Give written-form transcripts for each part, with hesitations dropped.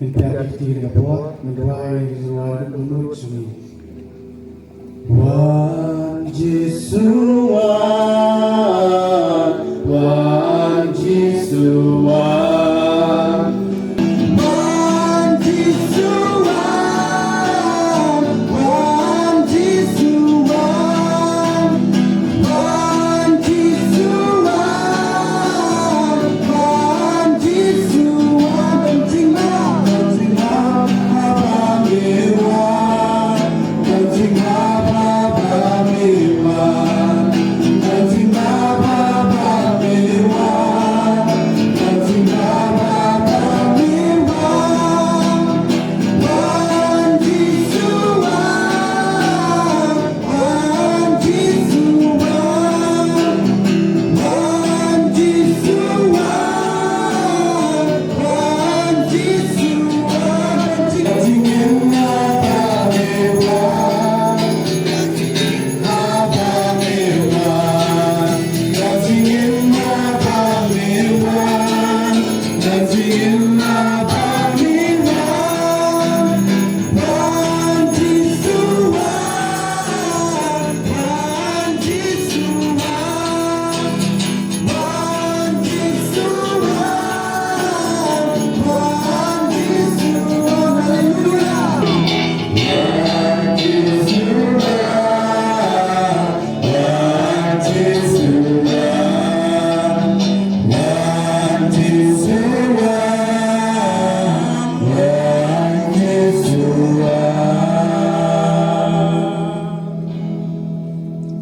Menjadi buat mendoai luar menurut sumi. Wan Jisuan, Wan Jisuan, Wan Jisuan, Wan Jisuan, Wan Jisuan, Wan Jisuan,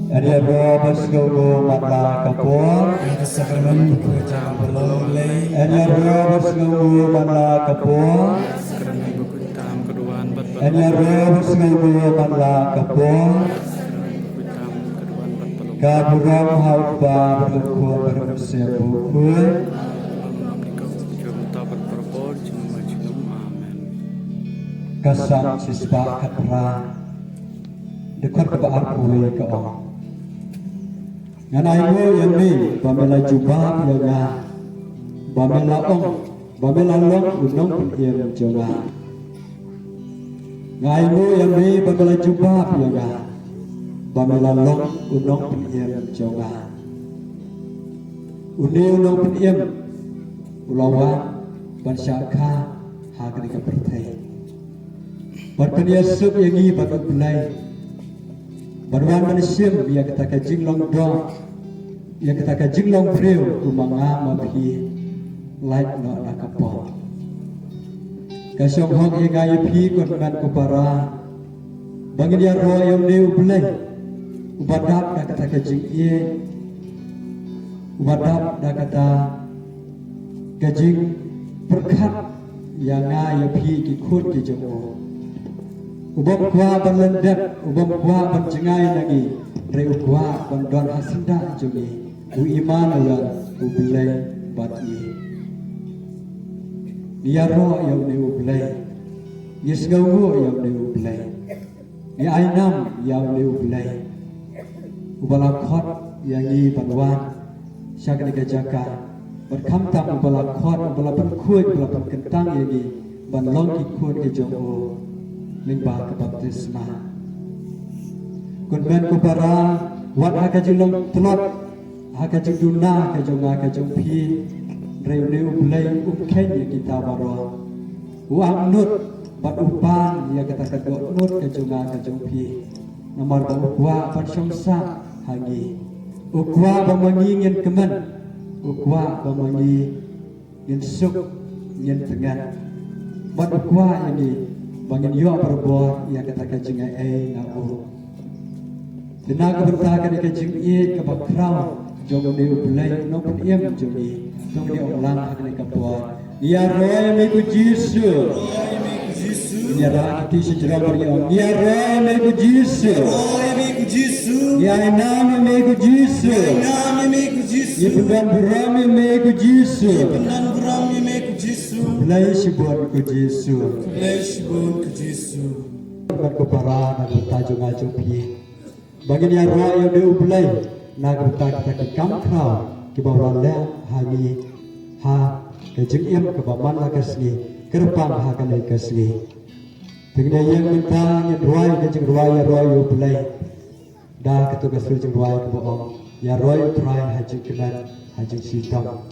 Ada berapa sekolah mata kapur? Sakramen berkuasa berloleh. Ada berapa sekolah mata kapur? Sakramen berkutam keduaan bat Ada berapa sekolah mata kapur? sakramen berkutam keduaan bat peluk Kaburam hamba berkuah bersebuku. nikau jom tak berperbor cuma macam amen. Kasam sispa katra. Dekat kebaar kuih ke orang. Yang aimu yang ni bamela jubah yang bamela bamela long unong yang jawa. Ngaimu yang ni bamela jubah yang bamela long unong yang jawa. Unong yang ulawan bersyaka hagri kepertai. Berpenia sub yang ni bagai belai. Baruan manusia yang kita kajing long dong, yang kita kajing long priu kumanga mabhi light no nakapo. Kasong hong ingai pi konman kupara, bangin ya roh yang neu belai, ubadap dah kata kajing ye, ubadap dah kata kajing berkat yang ngai pi kikut kijomo. Ubam kuah berlendak, ubam kuah berjengai lagi. Re kuah berdon hasinda jogi. U iman ulang, u belai bati. Dia roh yang ni u belai. Dia segawu yang ni u belai. Dia ainam yang ni u belai. Ubalakot yang ni banwan. Syak ni kejaka. Berkamtam ubalakot, ubalapan kuat, ubalapan kentang yang ni. Banlong kikut kejogo. Limbah ke baptisma. Kunben kupara wat hakajulong telot hakajuduna kajonga kajongpi reuneu belai ukhen kita baro. Uang nut bat upan ya kata kadok nut kajonga kajongpi. Nomor ukwa bat syongsa hagi. Ukwa bamangi ngin kemen. Ukwa bamangi ngin suk ngin tengan. Bat ukwa ini bangin yo berbuat yang kata kajing ngaku. Tenaga bertahan kajing i kebakrau jom ni ubelai nopun iem jogi jom ni ulang akan kapua. Dia roy meku Yesus. Dia dah hati sejarah beriong. Dia roy meku Yesus. Dia nama meku Yesus. Dia bukan berami meku Yesus. Belai sibuk ke Yesus. Bukan keparah nak bertajuk ngajuk pi. Bagi dia roh yang diubelai nak bertajuk ke kamkrau ke bawah le hani ha ke jengim ke baman lah kesni gerbang hakan kasih dengan yang minta yang ruai ke jeng ruai ya ruai yo belai dah ketu kasih jeng ruai ke bohong ya ruai try haji kenan haji sitam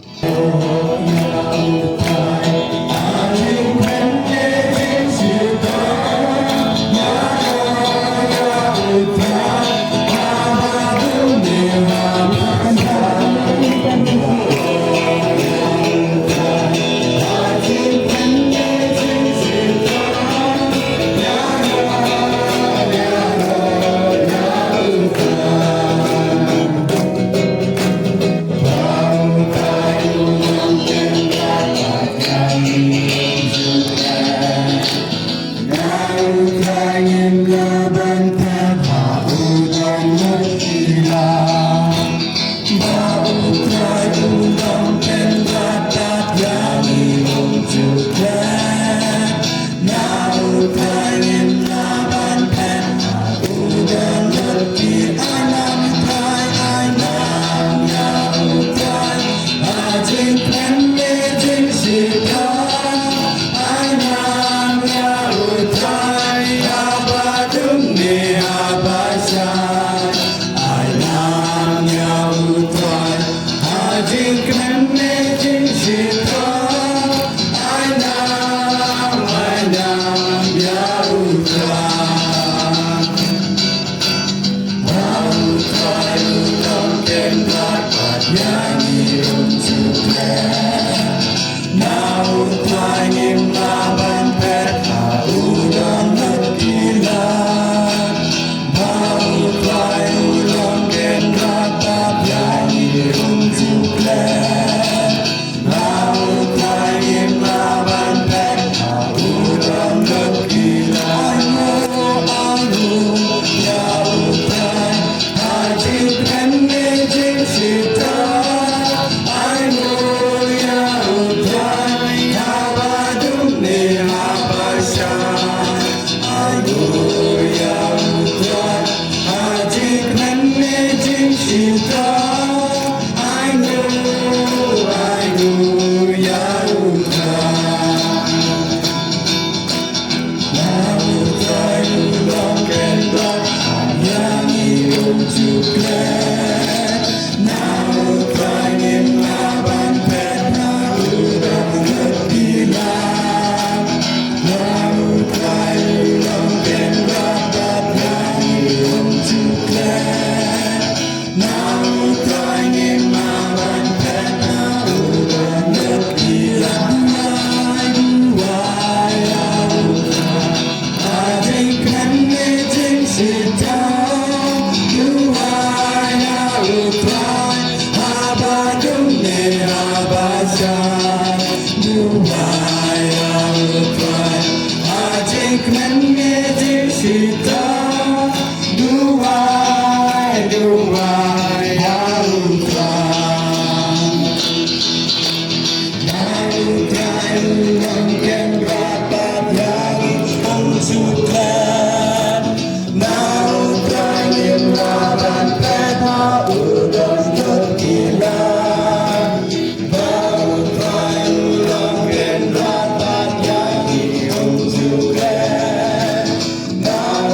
Now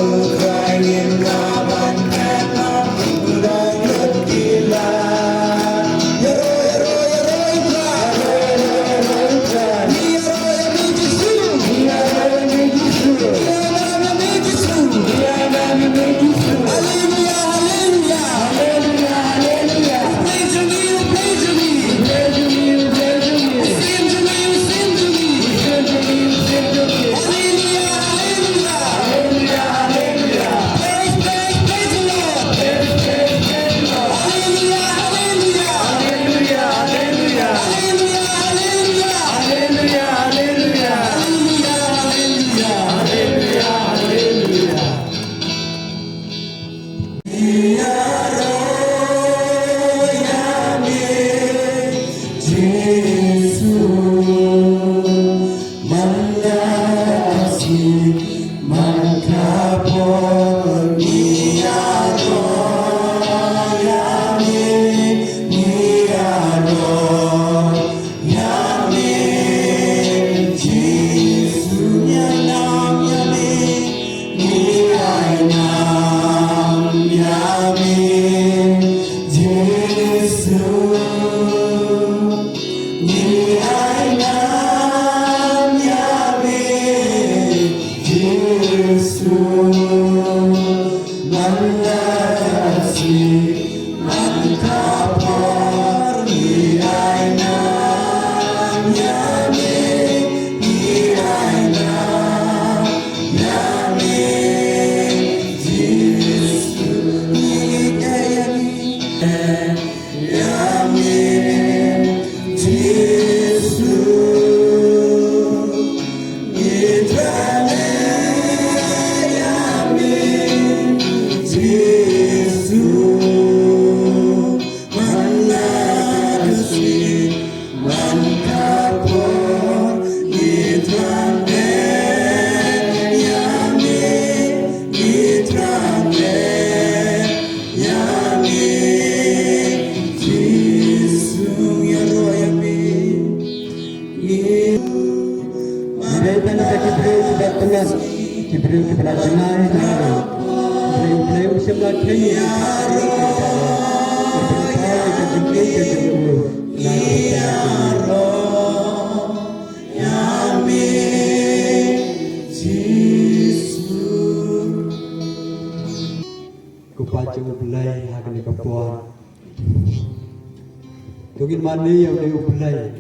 Tungin mani yang diublay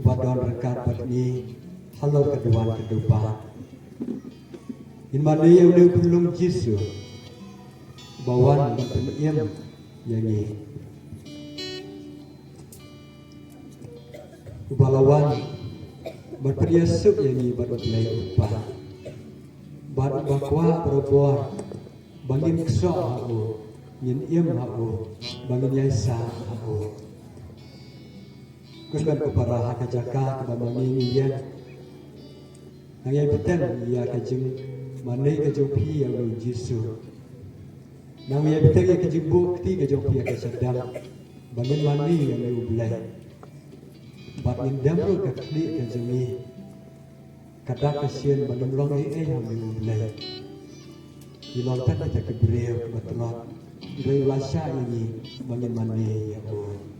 wadon rekat batni halor keduan kedupa. In mani yang diublum Jisu bawan berpeniem yangi. Ubalawan berperiasuk yangi berublay upah. Bar bakwa berbuar bangin kesok aku yin iem aku bangin yaisa aku. Kusman kepada hakajaka kepada mengingian, nangai betul ia kajeng manai kajeng pi yang Yesus. Nangai betul ia kajeng bukti kajeng pi yang kesedang, bangin mani yang diublay. Bangin damro kakli kajeng ni, kata kasian bangin long yang diublay. Dilontar kita kebriau betul, dari lasa ini bangin mani yang diublay.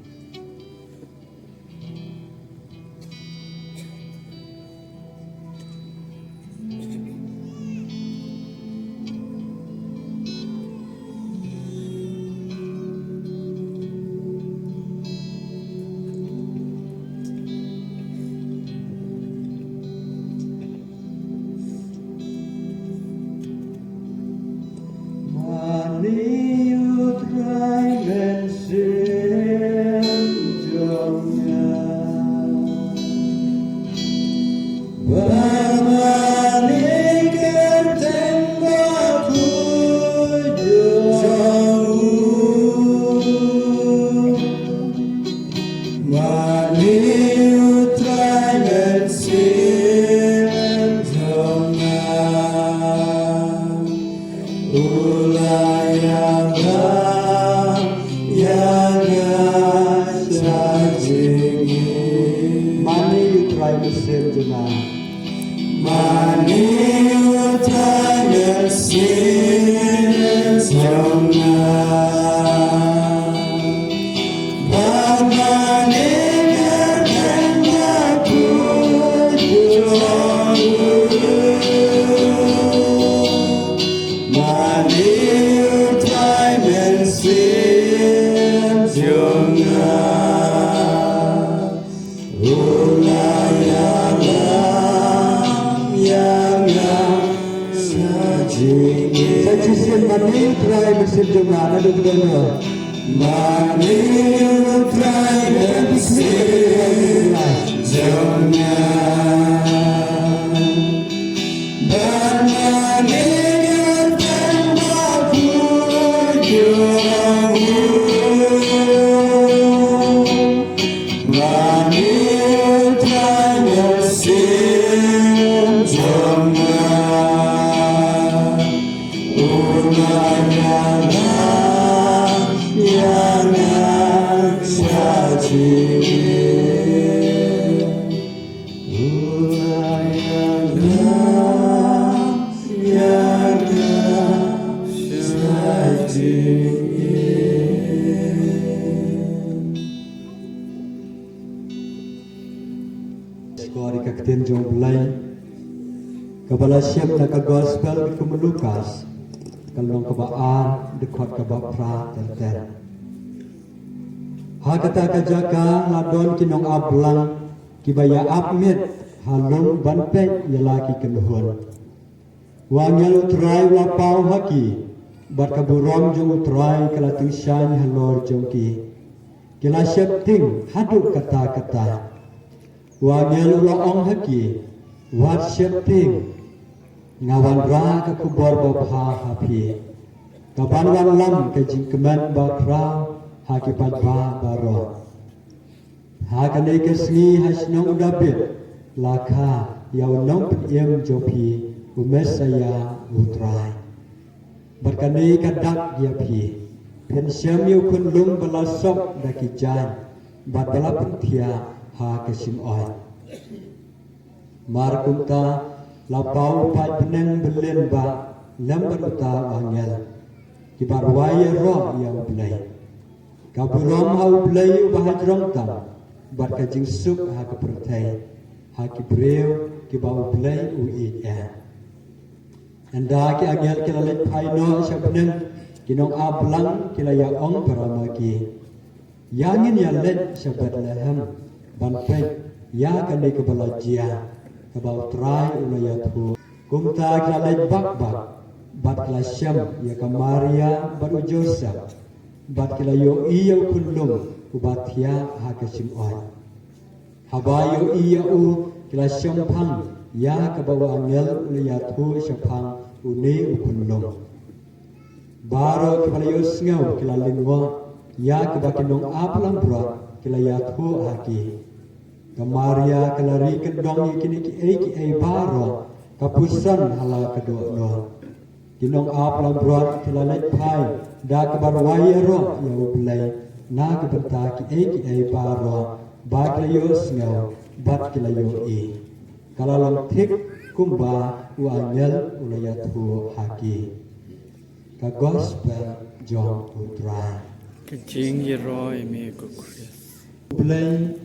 Kepala siap nak gospel ke Lukas, kalau kebaan dekat kebapra terter. Hakata kajaka ladon kinong ablang kibaya apmit halung banpek yalaki kenuhun. Wangel utrai wapau haki bat kaburong jong utrai kalating syan halor jongki. Kila siap ting haduk kata-kata. Wangel ulaong haki wat syepting ngawan ra ke kubor bapha hapi kaban wan lam ke jingkeman bakra hakipat ba baro hakane ke sni hasnong dapit laka yau nong piem jopi umesaya utrai berkani kadak dia pi pensiam yu kun lung balasok dakijan bat bala pentia ha kesim oi markumta lapau pai peneng belen ba lambat uta angel kibar waya roh yang belai kaburom hau belai bahajrong tam bat kajing suk ha kepertai ha kibreu kibau belai ui anda ki angel kilalit pai no syabneng kinong ablang kilaya ong paramagi yangin ya let syabat lehem banpek ya kani kebalajia kebau trai ulayatu kumta kilalit bak bat kilasyam ya kamaria baru josa bat kilayo iya kunlum ubatia hakasim oi habayo iya u kilasyam pang ya kebawa angel ulayatu syapang uni ukunlum baro kibalayo sngau kilalingwa ya kebakinong aplang bro kilayatu haki kamaria kelari kedong ikini ki ei baro kapusan hala kedok no kinong aplang bro kilalai pai da kebarwai ro ya ublai na kebenta ki ei baro ba kilayo sngau bat kilayo i kalalang tik kumba uangel ulayatu haki ka gospel John Utrai Kajing Yeroi me kukris. Ulay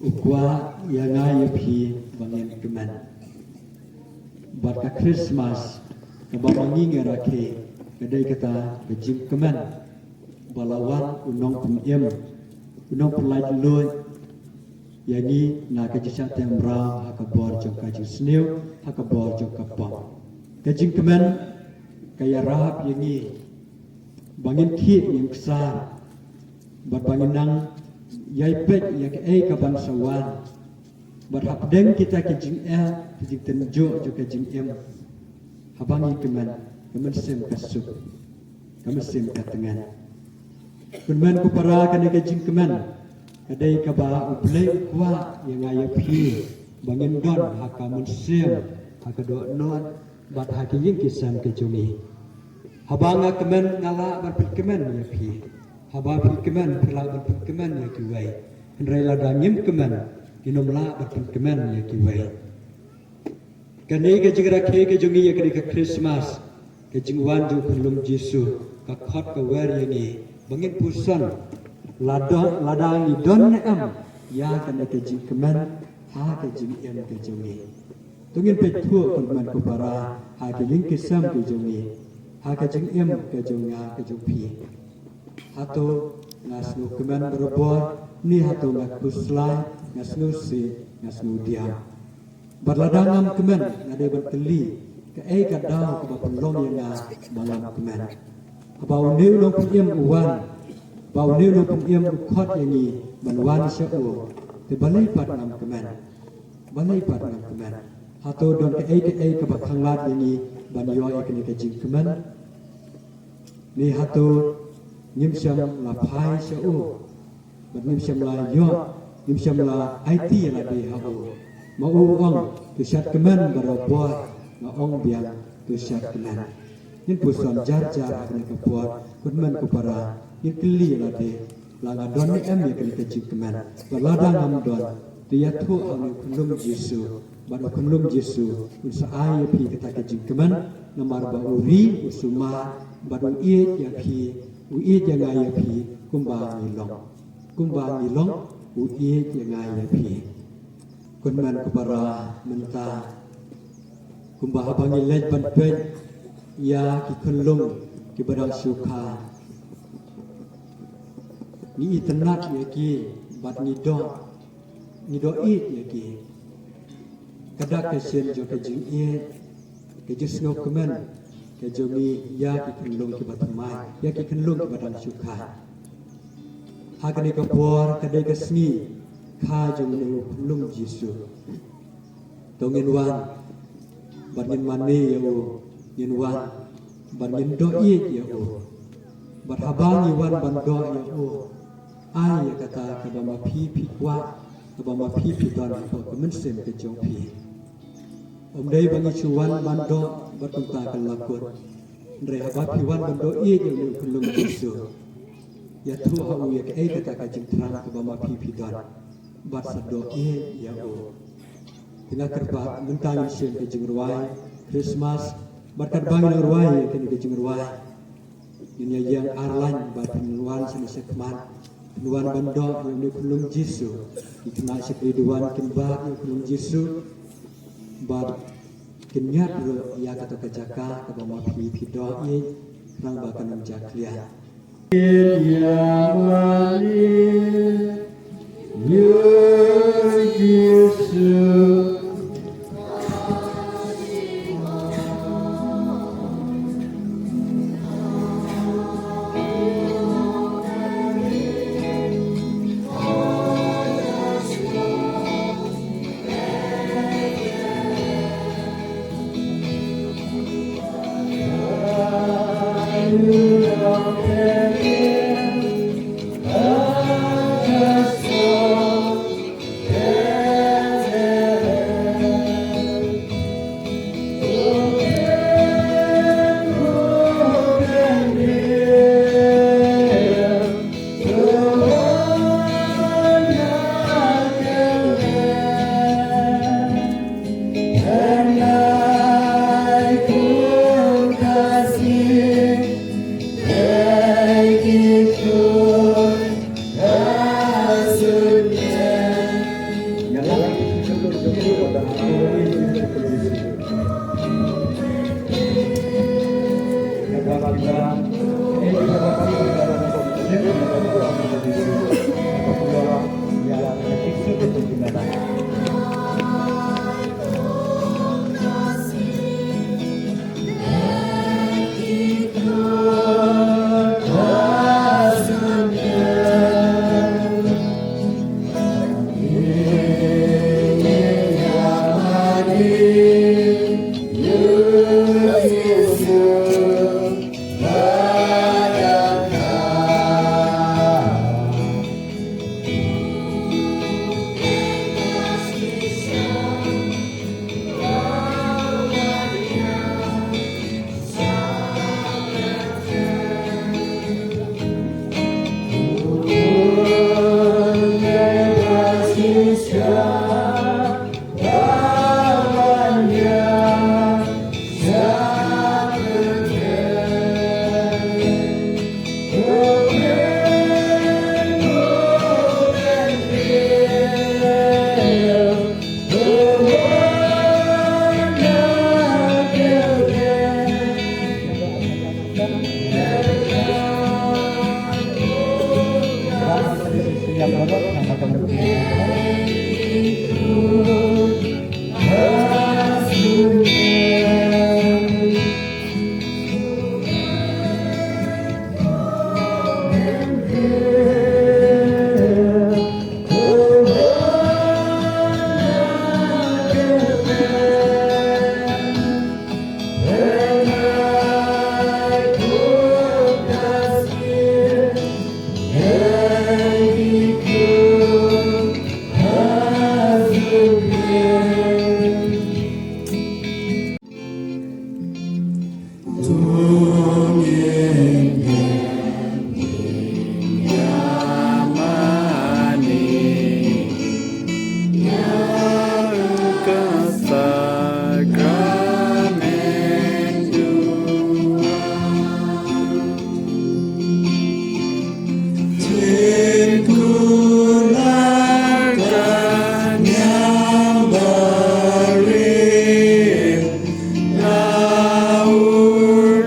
ukwa yang ayapi bangin keman. Bat ka Christmas ka bamangi ngerake kadai kata kajim keman balawan unong pemiem unong pelaj loy yani na kajisat temra hakabor jok kaju snew hakabor jok kapong kajim keman kaya rahap yangi bangin ki yang besar bangin nang yai pet yak ka bangsawan berhap deng kita ke jing ke tenjo jo ke jing habangi keman sem kasuk sem katengan kunman ku para kana ke jing keman kadai ka ba uplai kwa yang aya pi bangin don hakamun sem hakado non bat hakiying kisam ke jumi habanga kemen ngala berpit kemen ya pi haba pi kemen perla berpit kemen ya kiwai henrela dangim kemen kinomla berpit kemen ya kiwai kani ke jigra ke jungi ya ke Christmas ke jingwan jo kulum Jesu ka khot ka wer yani bangin pusan ladang ni don am ya kana ke jing kemen ha ke jing ke jungi tungin pe thu kulman ku para ha ke ling kisam ke jungi ha ke jing ke junga ke jupi atau ngasnu keman berbor ni atau ngat puslai ngasnu si ngasnu dia berladangam keman ngade berteli ke ka dau ke bapelong yang malam keman bau ni ulong piem uwan bau ni ulong piem khot yang ni manwan syau te balai pat nam keman atau don ke bakanglat yang ni banyo ikni ke jing keman ni hatu nimsyam la phai syau bat nimsyam la yo nimsyam la IT la di hau mau ong tu syat keman barabot ngong biang tu syat keman nin puson jar akni ke puat kunman ku para nin keli la di la don em ya ke jing keman baladang am don tu ya thu ang kunlum Yesu baru kunlum Yesu usa ay pi kita ke jing keman namar ba uri usuma baru iet ya pi uiet ya ngai ya pi kumbang ilong uiet ya ngai ya pi kunman kubara menta kumbah bangi lej ban pet ya ki kunlum ki badang suka ni itenat ya ki bat ni do it ya ki kadak kesen jo ke jing iet ke jisno kemen ke jomi ya ki kenlung ki batamai ya ki kenlung ki badang suka hagani ka por kadai ka sni kha jomi kenlung Yesu ngin wan ban ngin mani ya o ngin wan ban ngin do i ya o ban habang i wan ban do ya o ai ya kata ka ba ma phi phi wa ka ba ma phi phi don ko ka men sem ke jong phi om dei bang i chu wan ban do ban tung ta ka la ko re haba phi wan ban do i ya ni kulum Yesu ya tu ha u ya ke kata ka jing trang ka ba ma phi phi don bat sa do i ya o tinggal kerba mentang sen ke jingruai Christmas berkat bang ruai ke ni jingruai ini yang arlan bat nuan sen sekman nuan bando yang ni kulum Yesu ikna sekriduan kimba kulum Yesu bat kenyat ro ya kata kejaka ke bama pi do i rang bakan menjaklia ya wali Yesu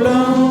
Long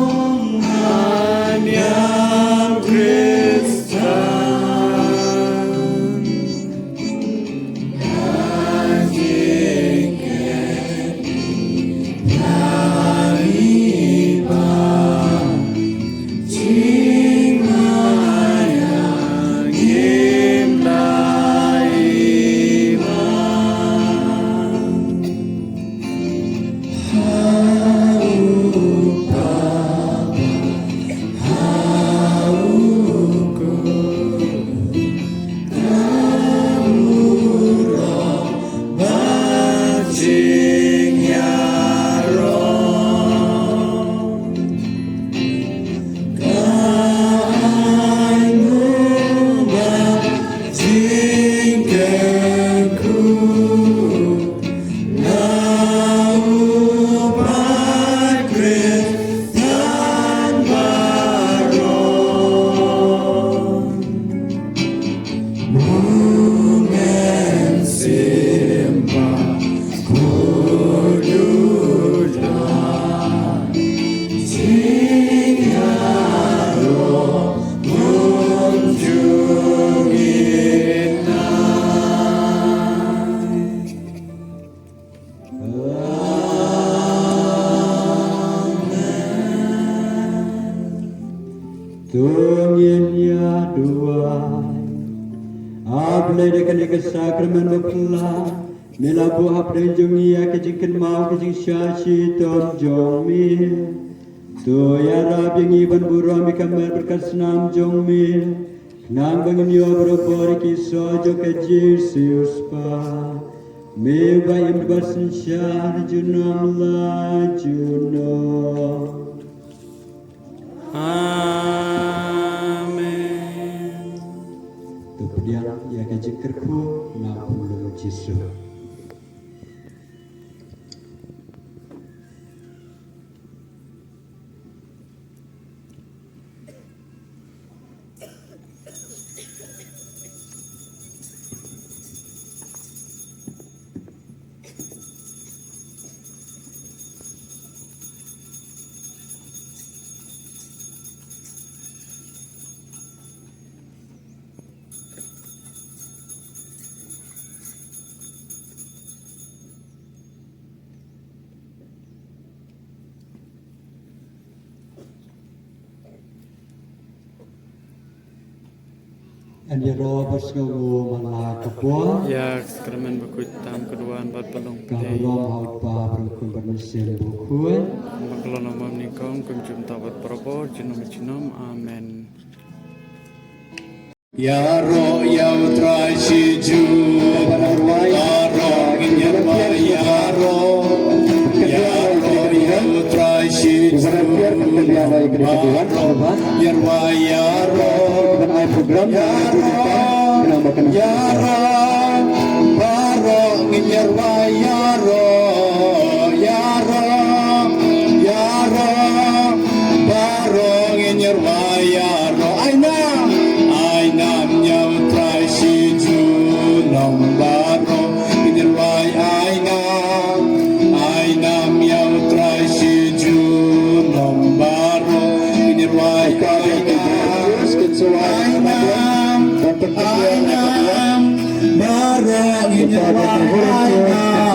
Tungin ya duai Ablay dekan dekan sakramen bapla Mila buhap dan jungi ya kejingkan mau kejing syashi tom jongmi Tu ya rab yang iban burami kamar berkat senam jongmi Nang bangin yo berobori kisah jo kejir siuspa Me bayam basin syar junam la junam Amen. Tu pediang ya kejingkerku na pulung Jisu Anjero bersgawu malah kapua Ya sakramen berkutam keduaan bat pelung putih. Kabulam haupa berukun bermesin bukuan Maklon nama nikong kunjung tabat propor jinom. Amen. Ya ro ya utrashi ju ya ro ginyarwa ya ro ya utrashi ju yarwa ya ro program ya ro baro ginyarwa ya ro baro ginyarwa ya ro Ainam nyau trai si ju nombaro kinirwai ainam nyau trai si ju nombaro kinirwai ainam baro kinirwai